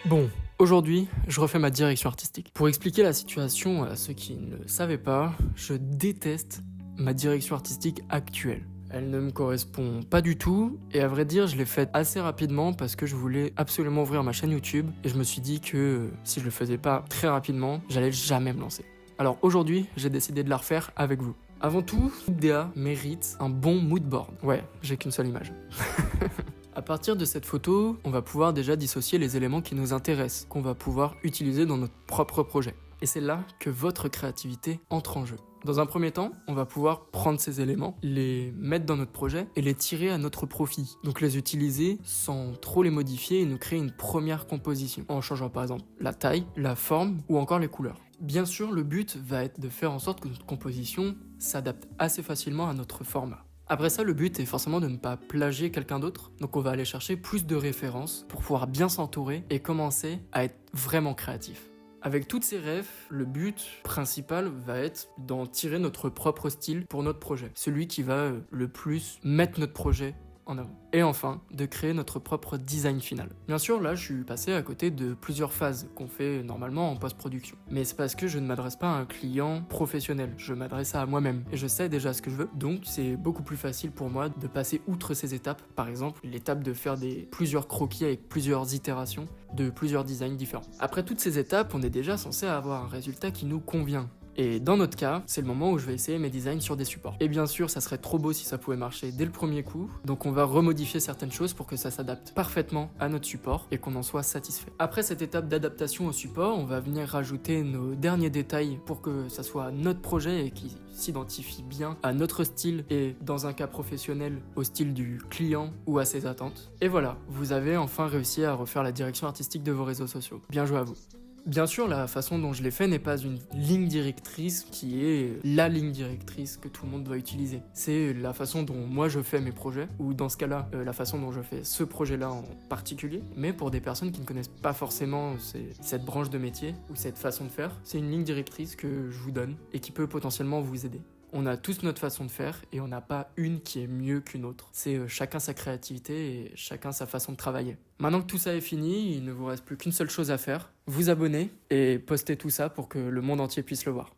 Bon, aujourd'hui, je refais ma direction artistique. Pour expliquer la situation à ceux qui ne le savaient pas, je déteste ma direction artistique actuelle. Elle ne me correspond pas du tout, et à vrai dire, je l'ai faite assez rapidement parce que je voulais absolument ouvrir ma chaîne YouTube, et je me suis dit que si je le faisais pas très rapidement, j'allais jamais me lancer. Alors aujourd'hui, j'ai décidé de la refaire avec vous. Avant tout, DA mérite un bon moodboard. Ouais, j'ai qu'une seule image. À partir de cette photo, on va pouvoir déjà dissocier les éléments qui nous intéressent, qu'on va pouvoir utiliser dans notre propre projet. Et c'est là que votre créativité entre en jeu. Dans un premier temps, on va pouvoir prendre ces éléments, les mettre dans notre projet et les tirer à notre profit. Donc les utiliser sans trop les modifier et nous créer une première composition, en changeant par exemple la taille, la forme ou encore les couleurs. Bien sûr, le but va être de faire en sorte que notre composition s'adapte assez facilement à notre format. Après ça, le but est forcément de ne pas plagier quelqu'un d'autre, donc on va aller chercher plus de références pour pouvoir bien s'entourer et commencer à être vraiment créatif. Avec toutes ces refs, le but principal va être d'en tirer notre propre style pour notre projet, celui qui va le plus mettre notre projet en avant. Et enfin, de créer notre propre design final. Bien sûr, là, je suis passé à côté de plusieurs phases qu'on fait normalement en post-production. Mais c'est parce que je ne m'adresse pas à un client professionnel, je m'adresse à moi-même. Et je sais déjà ce que je veux, donc c'est beaucoup plus facile pour moi de passer outre ces étapes. Par exemple, l'étape de faire plusieurs croquis avec plusieurs itérations de plusieurs designs différents. Après toutes ces étapes, on est déjà censé avoir un résultat qui nous convient. Et dans notre cas, c'est le moment où je vais essayer mes designs sur des supports. Et bien sûr, ça serait trop beau si ça pouvait marcher dès le premier coup, donc on va remodifier certaines choses pour que ça s'adapte parfaitement à notre support et qu'on en soit satisfait. Après cette étape d'adaptation au support, on va venir rajouter nos derniers détails pour que ça soit notre projet et qui s'identifie bien à notre style et dans un cas professionnel au style du client ou à ses attentes. Et voilà, vous avez enfin réussi à refaire la direction artistique de vos réseaux sociaux. Bien joué à vous. Bien sûr, la façon dont je l'ai fait n'est pas une ligne directrice qui est la ligne directrice que tout le monde doit utiliser. C'est la façon dont moi je fais mes projets, ou dans ce cas-là, la façon dont je fais ce projet-là en particulier. Mais pour des personnes qui ne connaissent pas forcément cette branche de métier ou cette façon de faire, c'est une ligne directrice que je vous donne et qui peut potentiellement vous aider. On a tous notre façon de faire et on n'a pas une qui est mieux qu'une autre. C'est chacun sa créativité et chacun sa façon de travailler. Maintenant que tout ça est fini, il ne vous reste plus qu'une seule chose à faire, vous abonner et poster tout ça pour que le monde entier puisse le voir.